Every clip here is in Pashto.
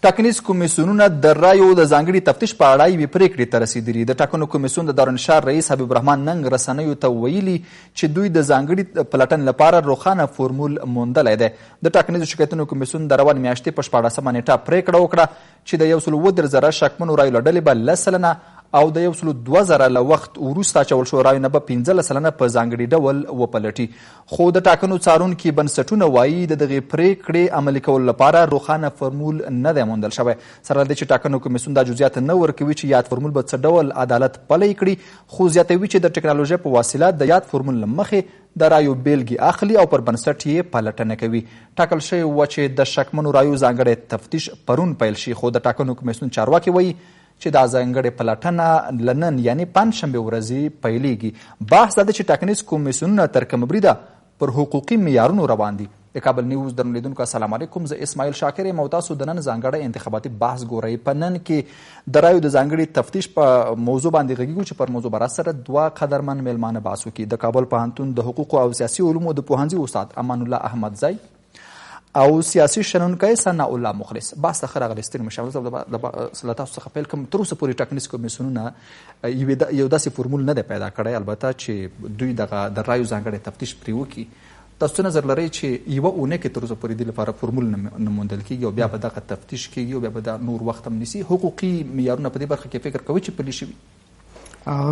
ټاکنیز کمیسیونونه د رایو د ځانګړي تفتیش په اړه یوې پریکړې ته رسېدلي. د ټاکنو کمیسیون د دارالانشار رئیس حبیب الرحمن ننګ رسنیو ته ویلي چې دوی د ځانګړي پلټنې لپاره روښانه فورمول موندلی دی. د ټاکنیزو شکایتونو کمیسیون د روانې میاشتې په 14مه نیټه پریکړه وکړه چې د 110,000 شکمنو رایو له ډلې به 10 سلنه او د 102,000 له وخت وروسته اچول شو رایو نه به 15 سلنه په ځانګړي ډول وپلټي. خو د ټاکنو څارونکي بنسټونه وایي د دغې پریکړې عملي کولو لپاره روښانه فورمول نه دی موندل شوی. سره له دې چې ټاکنو کمیسیون دا جزئیات نه ورکوي چې یاد فورمول به څه ډول عدالت پلی کړي، خو زیاتوي چې د ټکنالوژۍ په وسیله د یاد فورمول له مخې د رایو بیلګې اخلي او پر بنسټ یې پلټنه کوي. ټاکل شوی وه چې د شکمنو رایو ځانګړی تفتیش پرون پیل شي، خو د ټاکنو کمیسیون چارواکي وایي چې دا ځانګړې پلټنه له نن یعنې پنجشنبې ورځې پیلیږي. بحث دا دی چې ټاکنیز کمیسیونونه تر کومه بریده پر حقوقي معیارونو روان دي. د کابل نیوز درنو لیدونکو السلام علیکم، زه اسماعیل شاکر یم او تاسو د نن ځانګړی انتخاباتي بحث ګورئ. په نن کې د رایو د ځانګړي تفتیش په موضوع باندې غږیږو چې پر موضوع برا سره دوه قدرمن میلمانه بحث وکړي. د کابل پوهنتون د حقوقو او سیاسي علومو د پوهنځي استاد امان الله احمدزی او سیاسي شنونکی ثنا الله مخلص. بحث ته ښه راغلی ستړي مشاورت له تاسو څخه پیل کوم. تر اوسه پورې ټاکنیز کمیسیونونه یو داسې فورمول نه دی پیدا کړی، البته چې دوی د رایو ځانګړی تفتیش پرې وکړي. تاسو څه نظر لرئ چې یوه اونۍ کې تر اوسه پورې دې لپاره فورمول نه موندل کېږي او بیا به دغه تفتیش کېږي او بیا به دا نور وخت هم نیسي؟ حقوقي معیارونه په دې برخه کې فکر کوئ چې پلي شوي؟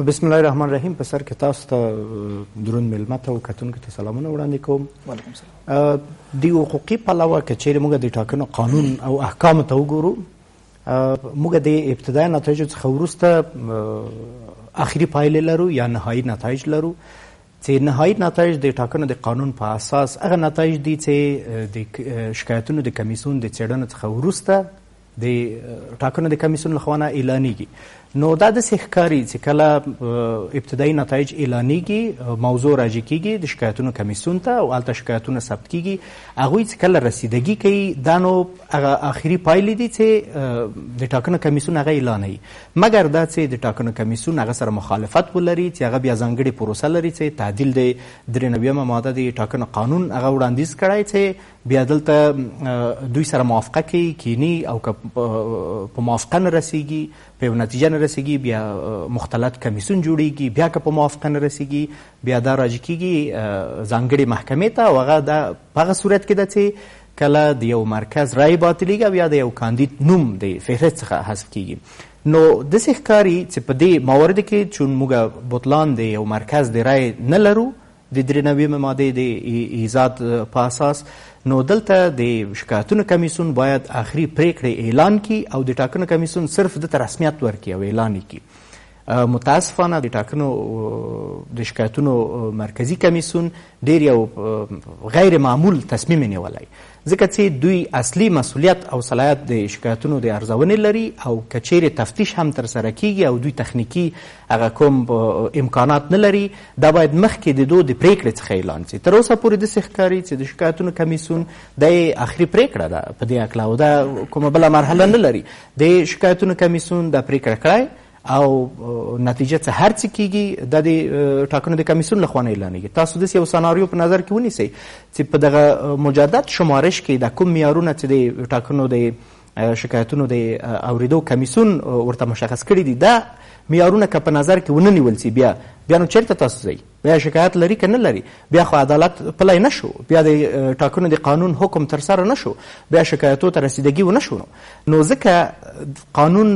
بسم الله الرحمن الرحیم. په سر کې تاسو ته دروند میلمه ته او کتونکو ته سلامونه وړاندې کوم. وعلیکم السلام. د حقوقي پلوه که چیرې موږ د ټاکنو قانون او احکامو ته وګورو، موږ د ابتدایي نتایجو څخه وروسته آخري پایلې لرو یا نهایي نتایج لرو، چې نهایي نتایج د ټاکنو د قانون په اساس هغه نتایج دي چې د شکایتونو د کمیسیون د څېړنو څخه وروسته د ټاکنو د کمیسیون لخوا نه اعلانیږي. نو دا داسې ښکاري چې کله ابتدایي نتایج اعلانیږي، موضوع راجع کیږي د شکایتونو کمیسیون ته او هلته شکایتونه ثبت کیږي، هغوی چې کله رسیدګي کوي دا نو هغه آخري پایلې دي چې د ټاکنو کمیسیون هغه اعلانوي. مګر دا چې د ټاکنو کمیسیون هغه سره مخالفت ولري، چې هغه بیا ځانګړې پروسه لري چې تعدیل د 93مه ماده د ټاکنو قانون هغه وړاندیز کړی چې بیا دلته دوی سره موافقه کوي، کینی او که په موافقه نه رسیږي، په یو نتیجه نه رسیږي، بیا مختلط کمیسیون جوړیږي، بیا که په موافقه نه رسیږي بیا دا راجع کیږي ځانګړې محکمې ته، او هغه په هغه صورت کې ده چې کله د یو مرکز رای باطلیږي او یا د یو کاندید نوم د فهرست څخه حذف کیږي. نو داسې ښکاري چې په دې موارد کې چون موږ بطلان د یو مرکز د رای نه لرو د 93مه مادې د ایجاد په اساس، نو دلته د شکایتونو کمیسیون باید آخري پریکړې اعلان کړي او د ټاکنو کمیسیون صرف دته رسمیت ورکړي او اعلان کړي. متاسفانه د ټاکنو د شکایتونو مرکزی کمیسیون ډیر یو غیر معمول تصمیم نیولی، ځکه چې دوی اصلي مسؤلیت او صلاحیت د شکایتونو د ارزونې لري، او که چیرې تفتیش هم ترسره کیږي او دوی تخنیکي هغه کوم امکانات نه لري، دا باید مخکې د دوی د پریکړې څخه اعلان شي. تر اوسه پورې داسې ښکاري چې د شکایتونو کمیسیون د آخري پریکړه ده په دې هکله، او دا کومه بله مرحله نه لري. د شکایتونو کمیسیون دا پریکړه کړی او نتیجه څه هر څه کیږي دا د ټاکنو د کمیسیون لخوا نه اعلانیږي. تاسو داسې یو سناریو په نظر کې ونیسئ چې په دغه مجدد شمارش کې د کوم معیارونه چې د ټاکنو د شکایتونو د اوریدو کمیسیون ورته مشخص کړي دي، دا معیارونه که په نظر کې ونه نیول شي بیا نو چیرته تاسو ځئ؟ بیا شکایت لري که نه لري؟ بیا خو عدالت پلی نه شو، بیا د ټاکنو د قانون حکم ترسره نه شو، بیا شکایتو ته رسیدګي ونه شو. نو ځکه قانون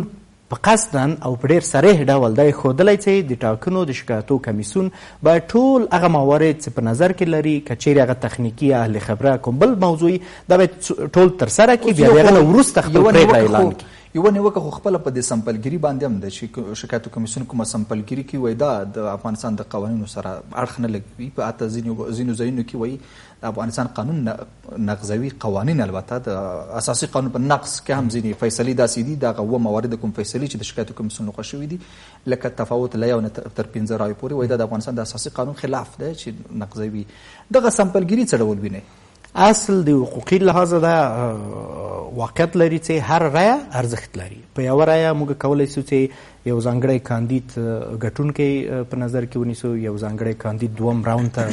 په قصدن او په ډېر صریح ډول دا یې ښودلی چې د ټاکنو د شکایتو کمیسیون باید ټول هغه موارد چې په نظر کې لري، که چیرې هغه تخنیکي یا اهل خبره کوم بل موضوعي، دا باید ټول ترسره کړي، بیا د هغه نه وروسته خپل پرېکړه اعلان کړي. یوه نیوکه خو خپله په دې سمپلګري باندې هم ده چې شکایتو کمیسیون کومه سمپلګري کوي، وایي دا د افغانستان د قوانینو سره اړخ نه لګوي. په حتی ځینو ځایونو کې وایي د افغانستان قانون نقضوي قوانین، البته د اساسي قانون په نقض کې هم ځینې فیصلې داسې دي، دغه اووه موارد کوم فیصلې چې د شکایتو کمیسیون لخوا شوي دي، لکه تفاوت له 1 تر 15 رایو پورې، وایي دا د افغانستان د اساسي قانون خلاف دی چې نقضوي. دغه سمپلګري څه ډول وینئ؟ اصل د حقوقي لحاظه دا واقعیت لري چې هر رایه ارزښت لري. په یوه رایه موږ کولی شو چې یو ځانګړی کاندید ګټونکی په نظر کې ونیسو، یو ځانګړی کاندید دوم راوند ته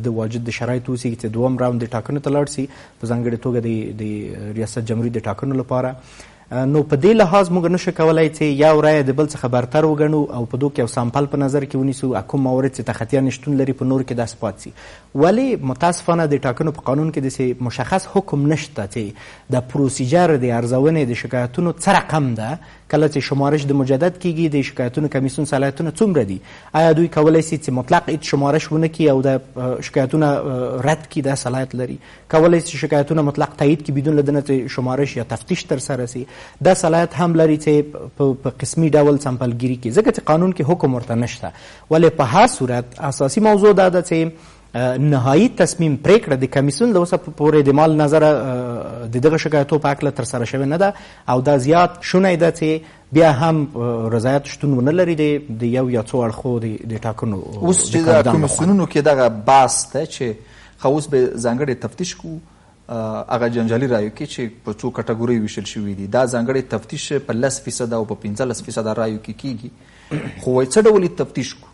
د واجد د شرایط اوسېږي چې دوم راوند د ټاکنو ته لاړ شي په ځانګړې توګه د ریاست جمهوریت د ټاکنو لپاره. نو په دې لحاظ موږ نشو کولی چې یو رایه د بل څخه برتر وګڼو او په دوی کې یو سامپل په نظر کې ونیسو کوم موارد چې تخطیان شتون لري په نور کې داسې پاتې سي. ولې متاسفانه د ټاکنو په قانون کې داسې مشخص حکم نشته چې د پروسیجر د ارزونې د شکایتونو څه رقم ده کله چې شمارش د مجدد کیږي. د شکایتونو کمیسیون صلاحیتونه څومره دي؟ آیا دوی کولی سي چې مطلق هیڅ شمارش ونه کړي او د شکایتونه رد کړي؟ دا صلاحیت لري. کولی سي شکایتونه مطلق تایید کړي بدون له دې نه چې شمارش یا تفتیش ترسره سي. دا صلاحیت هم لري چې په قسمي ډول سمپلګیري کړي ځکه چې قانون کې حکم ورته نشته. ولې په هر صورت اساسي موضوع دا ده چې نهایی تصمیم پریکړه د کمیسیون له اوسه پورې د مال نظره د دغه شکایتو په هکله ترسره شوې نه ده او دا زیات شونی ده چې بیا هم رضایت شتون ونه لري د یو یا څو اړخو د ټاکنو. اوس چې د کمیسیونونو کې دغه بحث ده چې خو اوس به ځانګړی تفتیش کوو هغه جنجالي رایو کې چې په څو کټګورۍ ویشل شوي دي. دا ځانګړی تفتیش په 10% او په 15% رایو کې کیږي. خو وایي څه ډول تفتیش کوو؟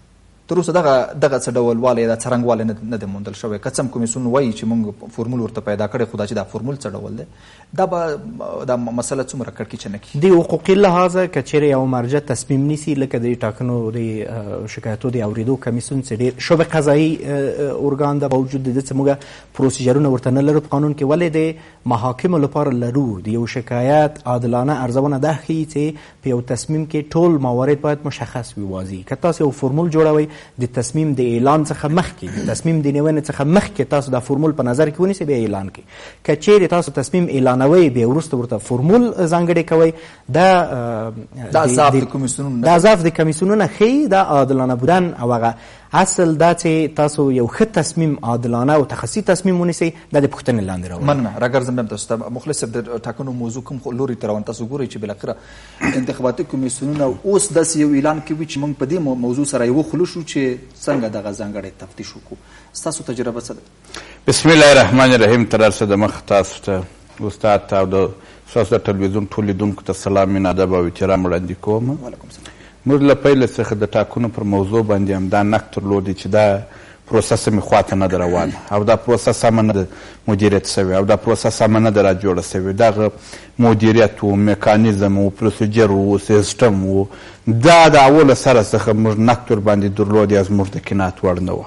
تر اوسه دغه څه ډولوالی دا څرنګوالی نه دی موندل شوی. که څه هم کمیسیون وایي چې موږ فورمول ورته پیدا کړی خو دا چې دا فورمول څه ډول دی دا به دا مسله څومره کړکېچنه کړي. د حقوقي لحاظه که چیرې یو مرجع تصمیم نیسي لکه د ټاکنو د شکایتو د اورېدو کمیسیون چې ډېر شعبه قضایي ارګان ده باوجود د دې چې موږ پروسیجرونه ورته نه لرو په قانون کې. ولې د محاکمو لپاره لرو د یو شکایت عادلانه ارزونه دا ښیي چې په یو تصمیم کې ټول موارد باید مشخص وي واضح. که تاسو یو فورمول جوړوئ د تصمیم د اعلان څخه مخکې د تصمیم د نیونې څخه مخکې تاسو دا فورمول په نظر کې ونیسئ بیا اعلان کړئ. که چیرې تاسو تصمیم اعلانوئ بیا وروسته ورته فورمول ځانګړی کوئ دا ضعف د کمیسیونونه ښیي دا عادلانه بودن او هغه اصل دا چې تاسو یو ښه تصمیم عادلانه او تخصصي تصمیم ونیسئ دا د پوښتنې لاندې راوړي. مننه. راګرځم بیا تاسو ته مخلص صاحب د ټاکنو موضوع کوم لوري ته روان تاسو ګورئ چې بالاخره انتخاباتي کمیسیونونه اوس داسې یو اعلان کوي چې موږ په دې موضوع سره یو خلو شو چې څنګه دغه ځانګړی تفتیش وکړو. ستاسو تجربه څه ده؟ بسم الله الرحمن الرحیم. تر هر څه دمخه تاسو ته استاد ته او د ستاسو د تلویزیون ټول لیدونکو ته سلام مین ادب او احترام وړاندې کوم. وعلیکم السلام. موږ له پیله څخه د ټاکنو پر موضوع باندې همدا نقد درلودی چې دا پروسس مې خواته نه ده روانه او دا پروسس سمه نه ده مدیریت سوی او دا پروسس سمه نه ده راجوړه سوې. دغه مدیریت و میکانیزم و پروسیجر و سیستم و دا د اوله سره څخه موږ نقد ورباندې درلودی از موږ د قناعت وړ نه وه.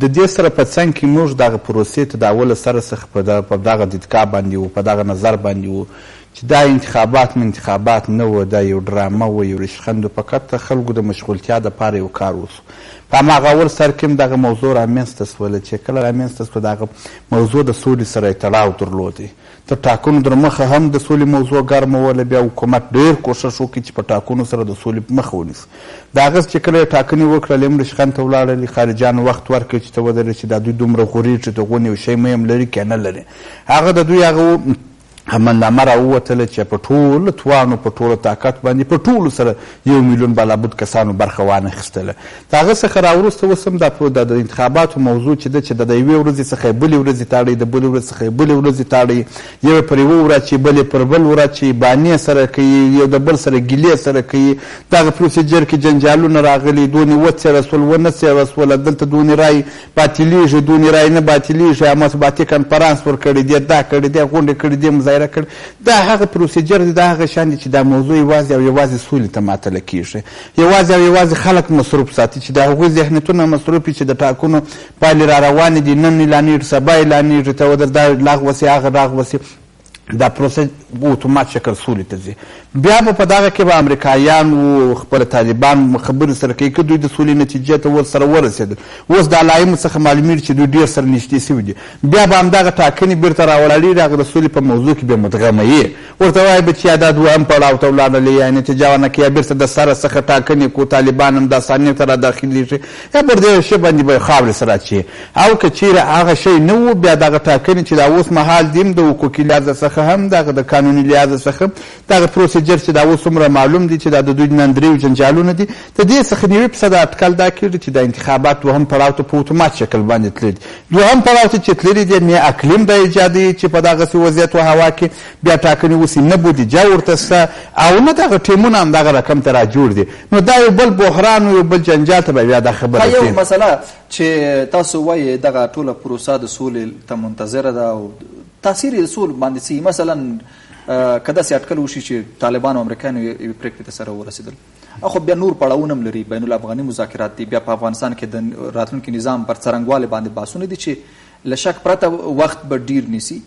د دې سره په څنګ کې موږ دغه پروسې ته د اوله سره څخه په دغه دیدګاه باندې و په دغه نظر باندې و چې دا انتخابات نه و، دا یو ډرامه و، یو ریشخند و، فقط د خلکو د مشغولتیا دپاره یو کار وسو. په هماغه اول سر کې هم دغه موضوع رامنځته سوله چې کله رامنځته سوه دغه موضوع د سولې سره یې تړاو درلودی. تر ټاکنو در مخه هم د سولې موضوع ګرموله، بیا حکومت ډېر کوښښ وکړي چې په ټاکنو سره د سولې مخه ونیسي. د هغه چې کله یې ټاکنې وکړلې هم ریشخند ته ولاړلې، خارجیانو وخت ورکړي چې ته ودرې چې دا دوی دومره غورېږي چې دغون یو شی مهم لري که نه لري. هغه د دوی هغه امندنامه راووتله چې په ټوله توانو په ټوله طاقت باندې په ټولو سره 1 میلیون بلابود کسانو برخه وانخیستله. د هغه څخه راوروسته اوس هم د انتخاباتو موضوع چې ده چې د یوې ورځې څخه بلې ورځې تاړئ، د بلې ورځې څخه بلې ورځې تاړئ، یو پر یوه ورځ بلې پر بل ورځ بانې سره کوي، یو د بل سره ګیلې سره کوي. دغه پروسیجر کې جنجالونه راغلي، دونې وڅېړه سول ونه څېړه سوله، دلته دونې رای باطلېږي، دونې رای نه باطلېږي، مطبوعاتي کنفرانس ورکړی دی، دا کړی دی، غونډې کړي دی، دا هغه پروسیجر دی، دا هغه شان دي چې دا موضوع یوازې او یوازې سولې ته ماتله کېږي، یوازې او یوازې خلک مصروف ساتي چې د هغوی ذهنیتونه مصروف وي چې د ټاکنو پایلې را روانې دي، نن اعلانېږي سبا اعلانېږي، ته ودر دا لغوه سي هغه راغوه سي. دا پروسه په اتومات شکل سولې ته ځي. بیا به په دغه کې به امریکایان و خپل طالبان خبرې سره کوي که دوی د سولې نتیجې ته ورسره ورسېدل. اوس د علایمو څخه معلومېږي چې دوی ډېر سره نږدې سوي دي. بیا به همدغه ټاکنې بیرته راولاړېږي، هغه د سولې په موضوع کې بیا مدغمه ورته وایي به چې یا دا دوهم پړاو ته ولاړلې یا نتیجه ونه کړي، یا بیرته د سره څخه ټاکنې کو، طالبان هم دا ثانیې ته را داخلېږي، یا پر دې شی باندې به خاورې سره اچي. او که چیرې هغه شی نه و، بیا دغه ټاکنې چې دا اوس مهال دي د حقوقي لحاظه څخه هم دغه د قانوني لحاظه څخه دغه پروسیجر چې دا اوس څومره معلوم دي چې دا د دوی نن دریو جنجالونه دي، د دې څخه 90% اټکل دا کېږي چې د انتخابات دوهم پړاو ته په اتومات شکل باندې تللي دي. دوهم پړاو ته چې تللي دي نه اقلیم د ایجادوي چې په دغسې وضعیت و هوا کې بیا ټاکنې وسي، نه بودیجه ورته شته او نه دغه ټیمونه هم دغه رقم ته راجوړ دي. نو دا یو بل بحران و یو بل جنجال ته به بیا دا خبره یو مسله چې تاسو وایي دغه ټوله پروسه د سولې ته منتظره ده او تاثیر یې د سول باندې څه مثلا که داسې اټکل وشي چې طالبان او امریکایانو یوې پرېکړې ته سره ورسېدل خو بیا نور پړاوونه هم لري بین الافغاني مذاکرات دي بیا په افغانستان کې د راتلونکي نظام پر څرنګوالي باندې بحثونه دي چې له شک پرته وخت به ډیر نیسي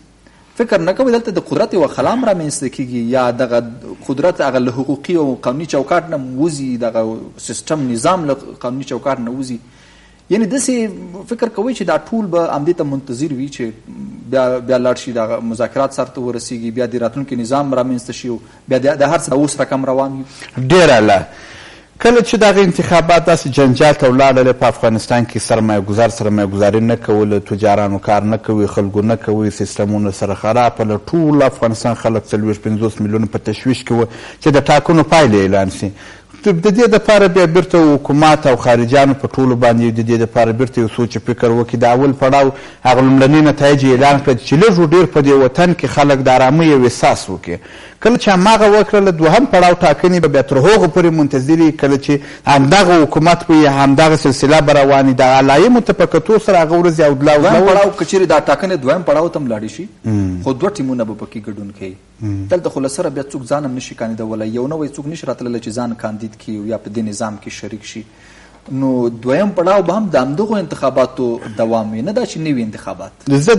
فکر نه کوئ دلته د قدرت یوه خلا هم رامنځته کېږي یا دغه قدرت هغه له حقوقي او قانوني چوکاټ نه وځي دغه سیستم نظام له قانوني چوکاټ نه وځي یعنی داسې فکر کوئ چې دا ټول به همدې ته منتظر وي چې بیا لاړ شي دغه مذاکرات سر ته ورسېږي بیا د راتلونکي نظام رامنځته شي بیا د هر څه اوس رقم روان وي ډېره له کله چې دغه انتخابات داسې جنجال ته ولاړل په افغانستان کې سرمایه ګزاري نه کوله تجارانو کار نه کوي خلکو نه کوي سیستمونه سره خراب له ټول افغانستان خلک 40-50 میلیونه په تشویش کې وه چې د ټاکنو پایلې اعلان شي د دې دپاره بیا بیرته حکومت او خارجیانو په ټولو باندې د دې دپاره بیرته یو سوچ فکر وکړي د اول پړاو هغه لومړني نتایج اعلان کړل چې لږ و ډېر په دې وطن کې خلک د ارامۍ یو احساس وکړي کله چې هماغه وکړله دوهم پړاو ټاکنې به بیا تر هغو پورې منتظرې کله چې همدغه حکومت به یې همدغه سلسله به روانې د علایمو ته په کتو سره هغه ورځې او دویم پړاو که چیرې دا ټاکنې دویم پړاو ته هم لاړې شي خو دوه ټیمونه به پکې ګډون کوي دلته خو له سره بیا څوک ځان هم نشي کاندیدولی یو نوی څوک نشي راتللی چې ځان کاندید کړي یا په دې نظام کې شریک شي نو دویم پړاو به هم د همدغو انتخاباتو دوام وي نه دا چې نوي انتخابات زه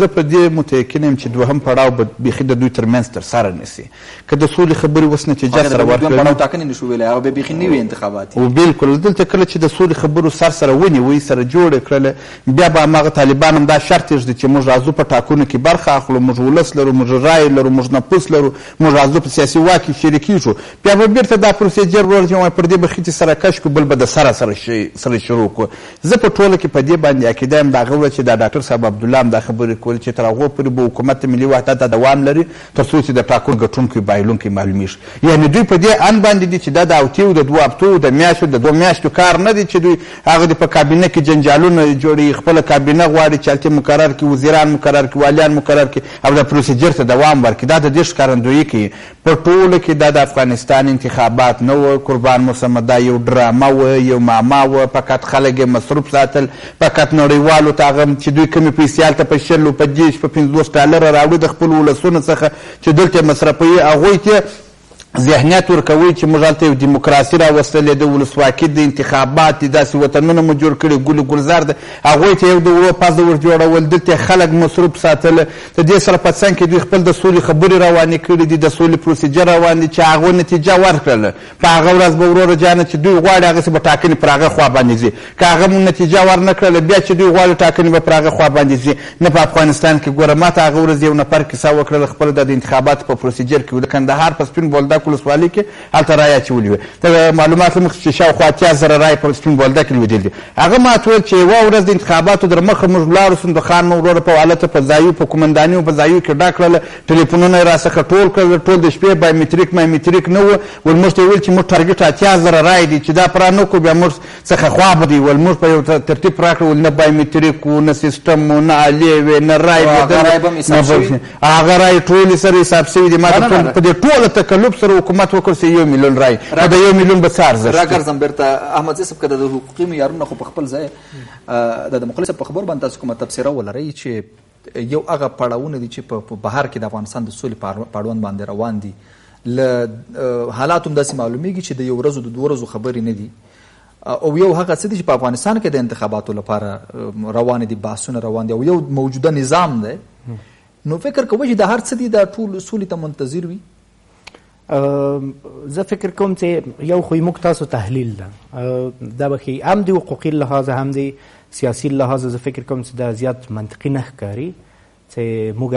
په دې متیقن یم چې دوهم پړاو به بیخي د دوی ترمنځ ترسره نیسي که د سولې خبرې اوس نتیجه سره ورکړي دویم پړاو ټاکنې نشو ویلی هغه به بیخي نوي انتخابات او بالکل دلته کله چې د سولې خبرو سره ونیوي سره جوړې کړله بیا به هماغه طالبان هم دا شرط ایږدي چې موږ راځو په ټاکنو کې برخه اخلو موږ ولس لرو موږ رای لرو موږ نفوذ لرو موږ راځو په سیاسي واک کې شریکېږو بیا به بیرته دا پروسیجر ورځي پر دې به خېټې سره کش کړو بل به د سره شروع کړو زه په ټوله کې په دې باندې عقیده یم د هغه ورځ چې دا ډاکټر صاحب عبدالله هم دا خبرې کولې چې تر هغو پورې به حکومت ملي وحدت دوام لري تر څو چې د ټاکنو ګټونکی بایلونکی معلومیږي یعنې دوی په دې ان باندې دي چې دا د اوتیو د دوه هفتو د میاشتو د 2 میاشتو کار نه دی چې دوی هغه د په کابینه کې جنجالونه جوړوي خپله کابینه غواړي چې هلته مقرر کړي وزیران مقرر کړي والیان مقرر کړي او د پروسیجر ته دوام ورکړي دا د دې ښکارندویي کوي په ټوله کې دا د افغانستان انتخابات نه وه قربان موسمه دا یو ډرامه وه یو معما وه فقط خلک یې مصروف ساتل فقط نړیوالو ته هغه چې دوی کومې پیسې هلته په 10 په 10 په 50 ډالره راوړي د خپلو ولسونو څخه چې دلته یې مصرفوي هغوی ته ذهنیت ورکوي چې موږ هلته یو دیموکراسي راوستلې ده ولسواکي د انتخابات دي داسې وطنونه مو جوړ کړي ګل ګلزار ده هغوی ته یو د وړو پزه ور جوړول دلته خلک مصروف ساتله د دې سره په څنګ کې دوی خپل د سولې خبرې روانې کړي دي د سولې پروسیجر روان دي چې هغو نتیجه ورکړله په هغه ورځ به وروره جانه چې دوی غواړي هغسې به ټاکنې پر هغه خوا باندې ځي که هغه مو نتیجه ورنه کړله بیا چې دوی غواړي ټاکنې به پر هغه خوا باندې ځي نه په افغانستان کې ګوره ما ته هغه ورځ یو نفر کیسه وکړله خپله د انتخاباتو په پروسیجر کې د کندهار په سپین بولدک ولسوالۍ کې هلته رایې اچولې وې د معلومات له مخې چې شاوخوا 80,000 رایې په سپین بولدک کې لوېدلې دي هغه ما ته ویل چې یوه ورځ د انتخاباتو در مخه موږ ولاړو صندوقان مو وروره په حالته په ځایو په قومندانیو په ځایو کې ډک کړله ټلیفونونه یې راڅخه ټول کړل ټول د شپې بایومټریک نه و ول موږ ته یې ویل چې موږ ټارګېټ 80,000 رایې دي چې دا پوره نه کړو بیا موږ څخه خوا به دی ول موږ په یو ترتیب راکړو ول نه بایومټریک و نه سیسټم و نه الې وې نه رایې هغه رایې ټولې سره حساب شوي دي ما ته په دې ټوله تکلف سره حکومت وکړ 1 میلیون رای د 1 میلیون به څه ارزښت راګرځم بیرته احمد صاحب که د حقوقي معیارونه خو په خپل ځای د مخلص په خبر باندې تاسو کومه تبصره ولرئ چې یو هغه پړاوونه دي چې په بهر کې د افغانستان د سولې پاړوند باندې روان دي له حالاتو هم داسې معلومیږي چې د یو ورځو د 2 ورځو خبرې نه دي او یو هغه څه دي چې په افغانستان کې د انتخاباتو لپاره روان دي بحثونه روان دي او یو موجوده نظام دی نو فکر کوئ چې د هر څه دي دا ټول سولې ته منتظر وي زه فکر کوم چې یو خو موږ تاسو تحلیل ده دا به هم د حقوقي لحاظ هم د سیاسي لحاظ زه فکر کوم چې دا زیات منطقي نه ښکاري چې موږ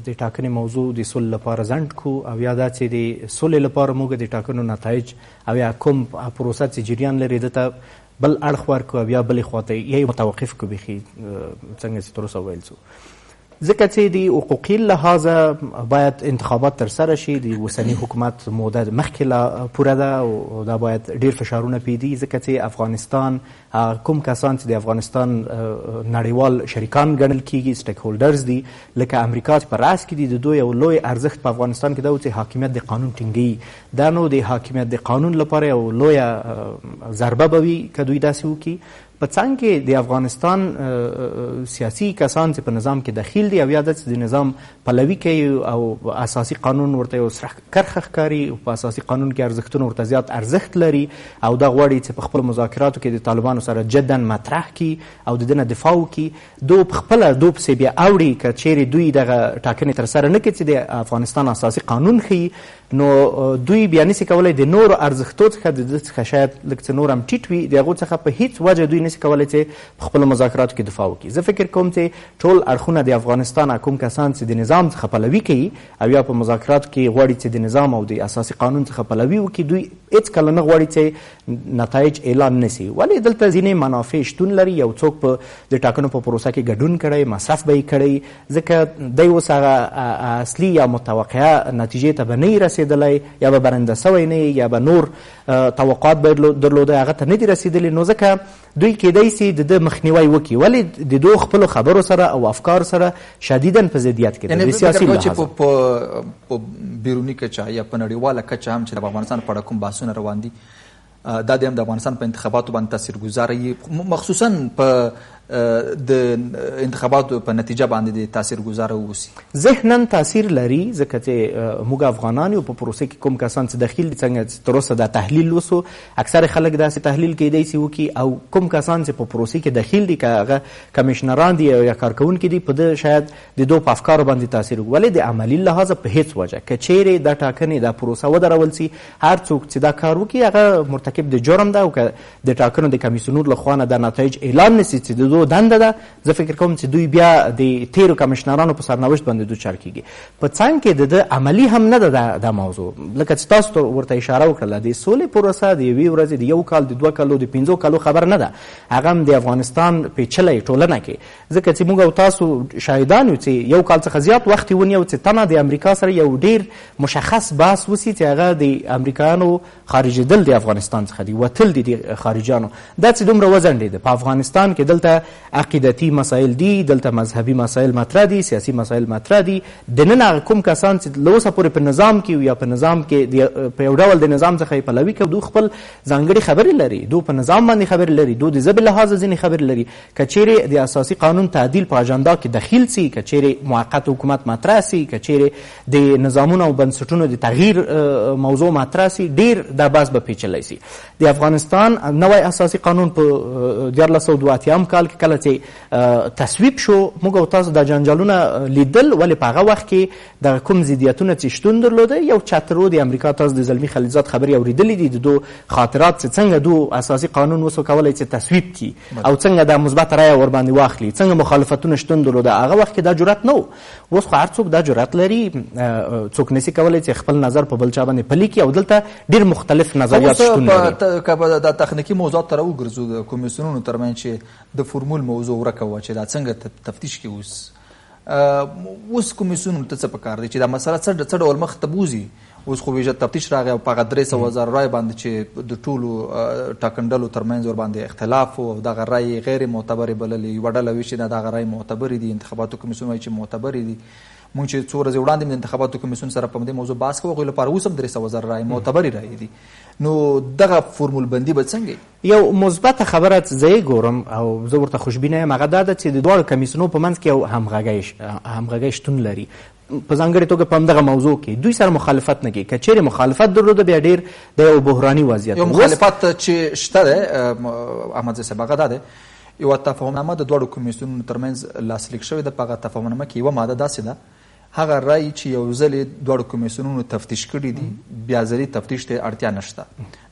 د ټاکنې موضوع د سولې لپاره ځنډ کړو او یا دا چې د سولې لپاره موږ د ټاکنو نتایج او یا کوم پروسه چې جریان لري ده ته بل اړخ ورکړو او یا بلې خواته یې متوقف کړو بیخي څنګه چې تر اوسه ویل څو ځکه چې د حقوقي لحاظه باید انتخابات ترسره شي د اوسني حکومت موده مخکې لا پوره ده او دا باید ډیر فشارونه پیدي ځکه چې افغانستان کوم کسان چې د افغانستان نړیوال شریکان ګڼل کیږي سټیک هولډرز دي لکه امریکا چې په راس کې دي د دوی یو لوی ارزښت په افغانستان کې دا چې حاکمیت د قانون ټینګي دا نو د حاکمیت د قانون لپاره یو لویه ضربه به وي که دوی داسې وکړي په څنګ کې د افغانستان سیاسي کسان چې په نظام کې دخیل دي او یا د نظام پلوي کوي او اساسي قانون ورته یو سره کرخه ښکاري او په اساسي قانون کې ارزښتونه ورته زیات ارزښت لري او دا غواړي چې په خپل مذاکراتو کې د طالبانو سره جدا مطرح کړي او د دې نه دفاع وکړي دو په خپله دو پسې بیا اوړي که چیرې دوی دغه ټاکنې ترسره نه کړي چې د افغانستان اساسي قانون ښیي نو دوی بیا نشي کولی د نورو ارزښتو څخه د ده څخه شاید لږ څه نور هم ټیټ وي د هغو څخه په هیڅ وجه دوی نشي کولی چې په خپلو مذاکراتو کې دفاع وکړي زه فکر کوم چې ټول اړخونه د افغانستان کوم کسان چې د نظام څخه پلوي کوي او یا په مذاکراتو کې غواړي چې د نظام او د اساسي قانون څخه پلوي وکړي دوی هېڅکله نه غواړي چې نتایج اعلان نشي ولې دلته ځینې منافع شتون لري یو څوک په د ټاکنو په پروسه کې ګډون کړی مصرف به یې کړی ځکه دی اوس هغه اصلي یا متوقعه نتیجې ته به نه رسېدلی یا به برنده سوی نه یا به نور توقعات به درلوده هغه ته نه دي رسېدلي نو ځکه دوی کیدای سي د ده مخنیوی وکړي ولې د دو خپلو خبرو سره او افکار سره شدیدا په ضدیت کې ده د سیاسي لحاظه په بیروني کچه یا په نړیواله کچه هم چې د افغانستان په اړه کوم بحثونه روان دي دا د افغانستان په انتخاباتو باندې تاثیرګذاره مخصوصا په د انتخاباتو په نتیجه باندې د تاثیرګذاره اوسي ذهنا تاثیر لري ځکه چې موږ افغانان یو په پروسه کې کوم کسان چې دخیل دي څنګه تر اوسه دا تحلیل وسو اکثر خلک داسې تحلیل کیدای سي وکړي او کوم کسان چې په پروسه کې دخیل دي که هغه کمیشنران دي یا کارکوونکي دي په ده شاید د دو په افکارو باندې تاثیر وکړي ولې د عملي لحاظه په هیڅ وجه که چیرې دا ټاکنې دا پروسه ودرول سي هر څوک چې دا کار وکړي هغه مرتکب د جرم ده او که د ټاکنو د کمیسیونونو لخوا نه دا نتایج اعلان نسي چې د دنده ده زه فکر کوم چې دوی بیا د تیرو کمیشنرانو په سرنوشت باندې دوچار کیږي په څنګ کې د عملي هم نه ده دا موضوع لکه چې تاسو ورته اشاره وکړله د سولې پروسه د یوې ورځې د یو کال د 2 کالو د 15 کالو خبر نه ده هغه هم د افغانستان پیچلی ټولنه کې ځکه چې موږ او تاسو شاهدان یو چې یو کال څخه زیات وخت ونیو چې تنه د امریکا سره یو ډیر مشخص بحث وسی چې هغه د امریکایانو خارجېدل د افغانستان څخه دي وتل دي د خارجیانو دا چې دومره وځنډېده په افغانستان کې دلته عقیدتي مسایل دي دلته مذهبي مسایل مطرح دي سیاسي مسایل مطرح دي دننه کوم کسان چې له اوسه پورې په نظام کې یا په نظام کې په یو ډول د نظام څخه یې پلوي کوي دوی خپل ځانګړي خبرې لري دوی په نظام باندې خبرې لري دوی د ژبې لحاظه ځینې خبرې لري که چیرې د اساسي قانون تعدیل په اجنډا کې دخیل سي که چیرې موقت حکومت مطرح سي که چیرې د نظامونو او بنسټونو د تغییر موضوع مطرح سي ډیر دا بحث به پیچلی سي د افغانستان نوی اساسي قانون په 1982 کال کې کله چې تصویب شو موږ او تاسو دا جنجالونه لیدل ولې په هغه وخت کې د کوم ضدیتونه چې شتون درلوده یو چترو د امریکا تاسو د زلمي خلیلزاد خبرې اورېدلې دي د دو خاطرات چې څنګه دو اساسي قانون وسو کولی چې تصویب کی او څنګه د مثبت رایه ور باندې واخلي څنګه مخالفتونه شتون درلوده هغه وخت کې دا جرأت نه و اوس خو هر څوک دا جرأت لري څوک نشي کولی چې خپل نظر په بل چا باندې پلي کړي او دلته ډېر مختلف نظریات شتون لري که د تخنیکي موضوعات ته راوګرځو د کمیسیونونو ترمنځ چې د فورمول موضوع ورکه وه چې دا څنګه تفتیش کړي اوس کمیسیونونو ته څه پکار دی چې دا مسله څه ډول مخ ته بوځي اوس خو ویژه تفتیش راغی او په هغه 300,000 رای باندې چې د ټولو ټاکنډلو ترمنځ ورباندې اختلاف و دغه رای غیر معتبرې بللې یوه ډله وایي چې دغه رای معتبرې دي انتخاباتو کمیسیون وایي چې معتبرې دي مونږ چې څو ورځې وړاندې د انتخاباتو کمیسیون سره په دې موضوع بحث کوو هغوی لپاره اوس هم 300,000 رای معتبرې رایې دي نو دغه فورمول بندي به څنګه یو مثبته خبره زه یې ګورم او زه ورته خوشبینه یم هغه دا ده چې د دواړو کمیسیونو په منځ کې یو همغږی شتون لري په ځانګړې توګه په همدغه موضوع کې دوی سره مخالفت نه کوي که چیرې مخالفت درلوده بیا ډېر د یو بحراني وضعیت یو مخالفت چې شته دی احمدزی صاحب هغه دا دی یوه تفاهمنامه د دواړو کمیسیونونو ترمنځ لاسلیک شوې ده په هغه تفاهمنامه کې یوه ماده داسې ده هغه رای چې یو ځل دواړو کمیسیونونو تفتیش کړي دي بیا ځلې تفتیش ته اړتیا نشته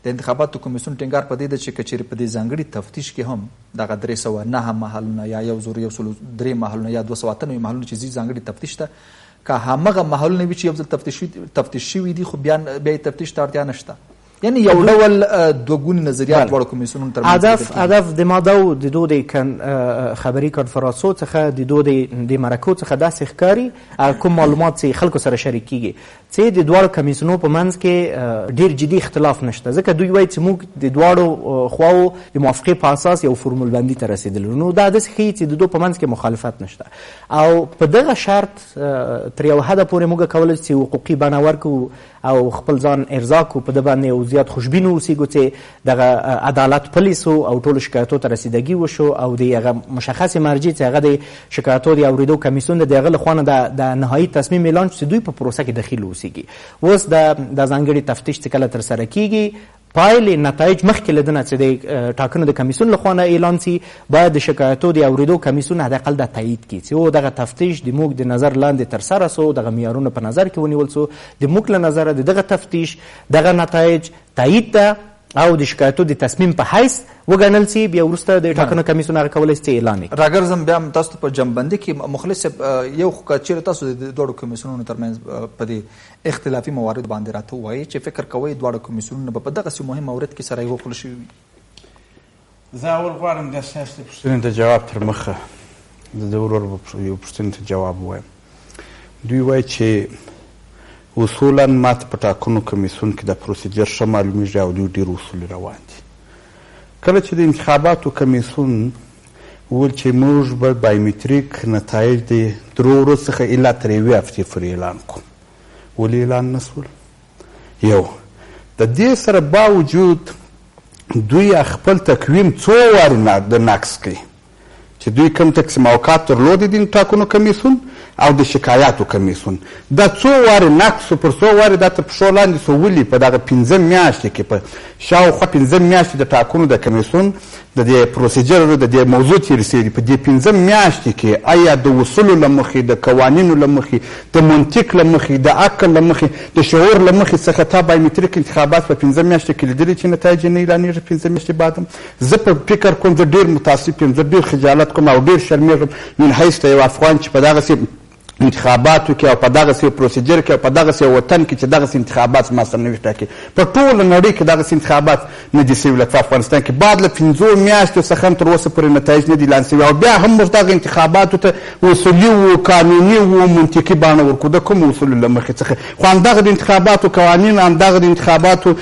د انتخاباتو کمیسیون ټینګار په دې ده چې که چیرې په دې ځانګړي تفتیش کې هم دغه 309 محلونه یا 1,103 محلونه یا 298 محلونه چې ځي ځانګړي تفتیش ته که همغه محلونه وي چې یو ځل تفتیش شوي دي خو بیا یې تفتیش ته اړتیا نشته یعنی یو ډول دوه ګوني نظریات دواړو کمیسیونونو ترمنځ هدف د ماده د دو د خبري کنفرانسو څخه د دو د مرکو څخه داسې ښکاري کوم معلومات چې خلکو سره شریک کیږي چې د دواړو کمیسیونو په منځ کې ډیر جدي اختلاف نشته، ځکه دوی وایي چې موږ د دواړو خواو د موافقې په اساس یو فورمول بندي ته رسېدلو. نو دا داسې ښیي چې د دوی په منځ کې مخالفت نشته او په دغه شرط تر یو حده پورې موږ کولی چې حقوقي بڼه ورکړو او خپل ځان ارضا کړو، په ده باندې او زیات خوشبین واوسېږو چې دغه عدالت پلی سو او ټولو شکایتو ته رسیدګي وشو او د هغه مشخصې مرجع چې هغه د شکایتو د اورېدو کمیسیون د هغه له خوا نه د نهایي تصمیم اعلان چې دوی په پروسه کې دخیل اوسېږي. اوس د ځانګړي تفتیش چې کله ترسره کیږي پایلې نتایج مخکې له دنه چې د ټاکنو د کمیسیون له خوا نه اعلان سي، باید د شکایتو د اورېدو کمیسیون حداقل د تایید کړي چې او دغه تفتیش د موږ د نظر لاندې ترسره سو، دغه معیارونه په نظر کې ونیول سو، د موږ له نظره د دغه تفتیش دغه نتایج تایید ده او د شکایتو د تصمیم په حیث وګڼل سي، بیا وروسته د ټاکنو کمیسیون هغه کولی چې اعلان کړي. راګرځم بیا هم تاسو ته په جمعبندي کې مخلص صاحب یو خو که چېرې تاسو د دواړو کمیسیونونو ترمنځ په دې اختلافي موارد باندې راته ووایي چې فکر کوئ دواړو کمیسیونونه به په دغسې مهم مورد کې سره یو کړل شوي وي. زه اول غواړم د ستاسو د پوښتنې د جواب تر مخه د ورور یو پوښتنې ته جواب ووایم. دوی وایي چې اصولا ماته په ټاکنو کمیسیون کې د پروسیجر ښه معلومیږي او دوی ډېر اصول روان دي. کله چې د انتخاباتو کمیسیون وویل چې موږ به بایومتریک نتایج د 3 ورځو څخه الا تر 1 هفتې پورې اعلان کړو، ولې اعلان نه سول؟ یو د دې سره باوجود دوی خپل تقویم څو وارې د نقص کوي چې دوی کوم تقسیم اوقات درلودې دي ټاکنو کمیسیون او د شکایاتو کمیسیون، دا څو وارې نقص پر څو وارې دا تر پښو لاندې سو ولي په دغه 15 میاشتې کې په شاوخوا 15 میاشتې د ټاکنو د کمیسیون د دې پروسیجر د دې موضوع تېر شوي دي. په دې 15 میاشتې کې آیا د اصولو له مخې، د قوانینو له مخې، د منطق له مخې، د عقل له مخې، د شعور له مخې څخه تا بایومتریک انتخابات په 15 میاشتې کې لیدلي چې نتایج یې نه اعلانېږي 15 میاشتې بعد هم؟ زه په فکر کوم زه ډېر متاسف یم، زه ډېر خجالت کوم او ډېر شرمېږم من حیث د یو افغان چې په دغسې انتخاباتو کې او په دغسې پروسیجر کې او په دغسې وطن کې چې دغسې انتخابات زما سرنوشت ټاکي. په ټوله نړۍ کې دغسې انتخابات نه دي سوي لکه په افغانستان کې. بعد له 5 میاشتو څخه هم تر اوسه پورې نتایج نه دي اعلان سوي او بیا هم موږ دغه انتخاباتو ته اصولي و قانوني و منطقي بڼه ورکړو د کومو اصولو له مخې څخه. خو همدغه د انتخاباتو قوانین، همدغه د انتخاباتو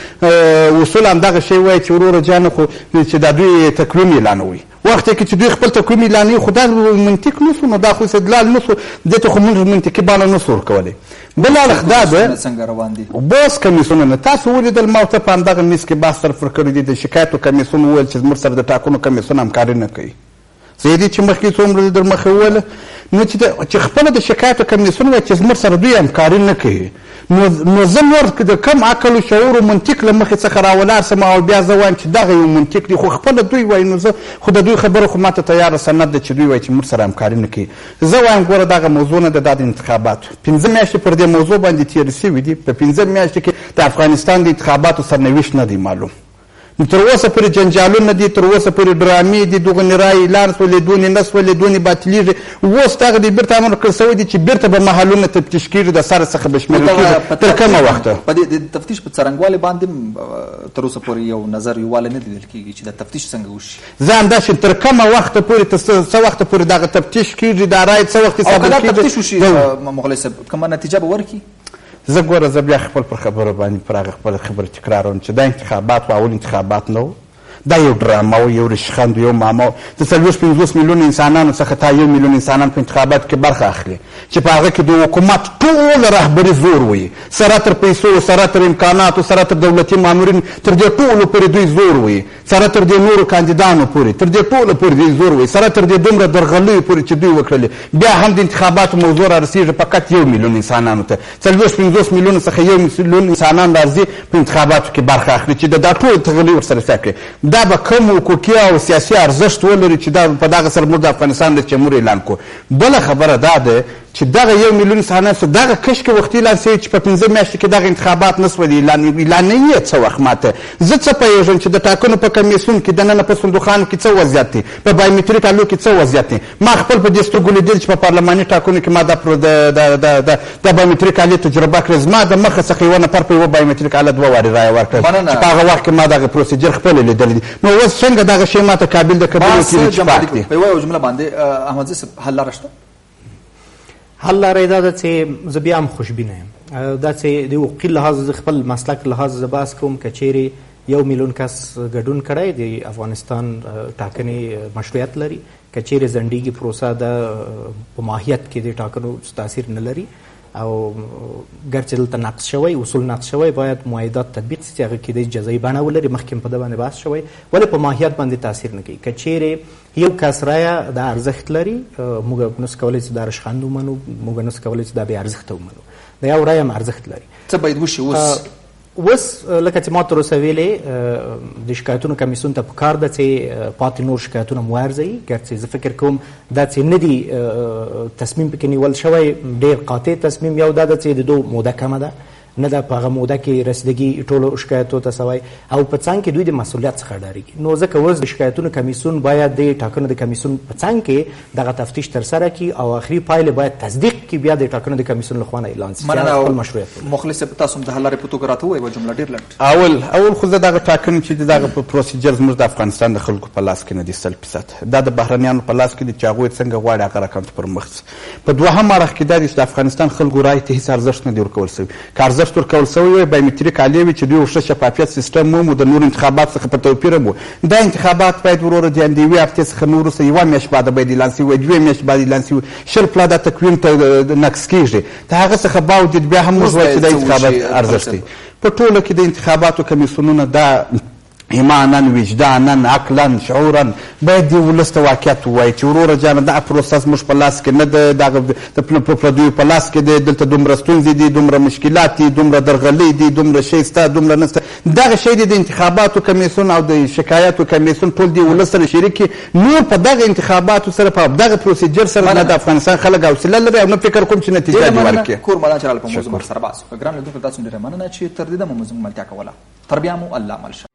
اصول همدغه شی وایي چې وروره جانه خو چې دا دوی تقویم اعلانوي. وخت کې چې دوی خپل تقویم اعلانوي خو دا منطق نه سو، نو دا خو استدلال نه سو، دې ته خو موږ منطقي بڼه نه سو ورکولی. بل اړخ دا ده بوس کمیسیونونه تاسو ولیدل ما ورته په همدغه میز کې بحث طرف ورکړی دی. د شکایتو کمیسیون وویل چې زموږ سره د ټاکنو کمیسیون همکاري نه کوي. زه دې چې مخکې څومره در مخې وویله نو چې خپله د شکایتو کمیسیون وایي چې زموږ سره دوی همکاري نه کوي، نو زه نور د کم عقل و شعور و منطق له مخې څخه راولاړ سم او بیا زه وایم چې دغه یو منطق دی، خو خپله دوی وایي نو زه خو د دوی خبره خو ماته تیاره سند ده چې دوی وایي چې موږ سره همکاري نه کوي. زه وایم ګوره دغه موضوع نه ده، دا د انتخاباتو 15 میاشتې پر دې موضوع باندې تېرې سوي دي. په 15 میاشتې کې د افغانستان د انتخاباتو سرنوشت نه دی معلوم. تر اوسه پورې جنجالونه دي، تر اوسه پورې ډرامې دي، دغه رایې اعلان سولې، دونې نه سولې، دونې باطلېږي. اوس دغه دی بیرته امر کړل سوی دی چې بیرته به محلونه تفتیش کېږي، د سره څخه به شمېرل کېږي. تر کومه وخته په دې د تفتیش په څرنګوالي باندې تر اوسه پورې یو نظر یووالی نه لیدل کېږي چې د تفتیش څنګه وشي؟ زه همداسې تر کومه وخته پورې څه وخته پورې دغه تفتیش کېږي، دا رایې څه وخت او که دا تفتیش وشي مغلی صاحب کومه نتیجه به ورکړي؟ زه ګوره زه بیا خپل پر خبره باندې پر هغه خپله خبره تکراروم چې دا انتخابات و اول انتخابات نه و، دا یو ډرامه و، یو رشخند و، یو معما و. د 45 میلیون انسانانو څخه تا 1 میلیون انسانان په انتخاباتو کې برخه اخلي چې په هغه کې د حکومت ټوله رهبري زور وي، سره تر پیسو، سره تر امکاناتو، سره تر دولتي مامورین، تر دې ټولو پورې دوی زور وي، سره تر دې نورو کاندیدانو پورې، تر دې ټولو پورې دوی زور وي، سره تر دې دومره درغلیو پورې چې دوی وکړلې. بیا هم د انتخاباتو موضوع رارسېږي فقط 1 میلیون انسانانو ته. 45 میلیون څخه 1 میلیون انسانان راځي په انتخاباتو کې برخه اخلي چې دا ټول تغلي ورسره سکړي. دا به کوم حقوقي او سیاسي ارزښت ولري چې دا په دغه سره موږ د افغانستان د جمهور اعلان کړو. بله خبره دا ده چې دغه 1 میلیون انسانان څه دغه کشکې وختي اعلان شوي چې په 15 میاشتې کې دغه انتخابات نه سول اعلانوي څه وخت ماته. زه څه پوهېږم چې د ټاکنو په کمیسیون کې دننه په صندوقخانو کې څه وضعیت دی، په بایومتریک الو کې څه وضعیت دی. ما خپل په دې سترګو لیدل چې په پارلماني ټاکنو کې ما د بایومتریک الې تجربه کړې. زما د مخه څخه یو نفر په یوه بایومتریک اله 2 وارې رایه ورکړه چې په هغه وخت کې ما دغه پروسیجر خپله لیدلی دی. نو اوس څنګه دغه شی ماته قابل د قبولو کېږي چې پاک دی؟ په یوه جمله باندې احمدزي صاحب حل لاره شته؟ حل لاره یې دا ده چې زه بیا هم خوشبینه یم دا چې د حقوقي لحاظ زه خپل مسلک لحاظ زه بحث کوم که چیرې 1 میلیون کس ګډون کړی د افغانستان ټاکنې مشروعیت لري، که چیرې ځنډیږي پروسه د په ماهیت کې د ټاکنو تاثیر نه لري او ګرچې دلته نقض شوی اصول نقض شوی باید معاهدات تطبیق شي چې هغه کېدای جزایي بڼه ولري. مخکې په ده باندې بحث شوی ولې په ماهیت باندې تاثیر نه کوي. که چیرې یو کس رایه د ارزښت لري موږ نسو کولی چې دا رشخند ومنو، موږ نسو کولی چې دا بې ارزښته ومنو. د یو رایه هم ارزښت لري. څه باید وشي اوس لکه چې ما تر اوسه ویلې د شکایتونو کمیسیون ته پکار ده چې پاتې نور شکایتونه مو وارزوي. ګرچې زه فکر کوم دا چې نه دي تصمیم پکې نیول شوی ډېر قاطع تصمیم، یو دا ده چې د دو موده کمه ده، نه ده په هغه موده کې رسیدګي ټولو شکایتو ته سوی او په څنګ کې دوی د مسؤلیت څخه ډارېږي. نو ځکه اوس د شکایتونو کمیسیون باید د ټاکنو د کمیسیون په څنګ کې دغه تفتیش ترسره کړي او آخري پایلې باید تصدیق کړي، بیا د ټاکنو د کمیسیون له خوا نه اعلان شي خپل مشروعیت. مخلص صاحب تاسو هم د حل لارې په توګه راته ووایئ جمله ډېر لنډ. اول خو زه دغه ټاکنې چې دغه په پروسیجر زموږ د افغانستان د خلکو په لاس کې نه دي 100%. دا د بهرنیانو په لاس کې دي چې هغوی څنګه غواړي هغه رقم ته پر مخ ځي. په دوهم اړخ کې دا دي چې د افغانستان خلکو رایې ته هېڅ ارزښت نه دی ورکول شوی. که ارزښت ورکول شوی بایومتریک عالی وي چې دوی ښه شفافیت سیستم مو د نورو انتخابات څخه په توپیر مو دا انتخابات باید وروره د یوې هفتې څخه نور وروسته 1 میاشت بعد باید اعلان شوي وي، 2 میاشت بعد اعلان شوي، 10 پله دا تقویم ته نقص کېږي. د هغه څخه باوجود بیا هم موږ وایو چې د انتخابات ارزښت دی. په ټوله کې د انتخاباتو کمیسیونونه دا ایمانا وجدانا عقلا شعورا باید دی ولس ته واقعیت ووایي چې وروره جانه دا پروسه زموږ په لاس کې نه ده، دغه د پردیو په لاس کې دی، دلته دومره ستونزې دي، دومره مشکلات دي، دومره درغلۍ دي، دومره شی شته، دومره نه شته. دغه شی دی د انتخاباتو کمیسیون او د شکایاتو کمیسیون ټول دی ولس سره شریک کړي. نور په دغه انتخاباتو سره په دغه پروسیجر سره نه د افغانستان خلک حوصله لري او نه فکر کوم چې نتیجه دې ورکړي. کور ملان چې راله په موضوع سره بحث وکړو. ګران لیدونکو تاسو ډېره مننه چې تر دې دمه مو زموږ ملتیا کوله. تر بیا مو الله مل شه.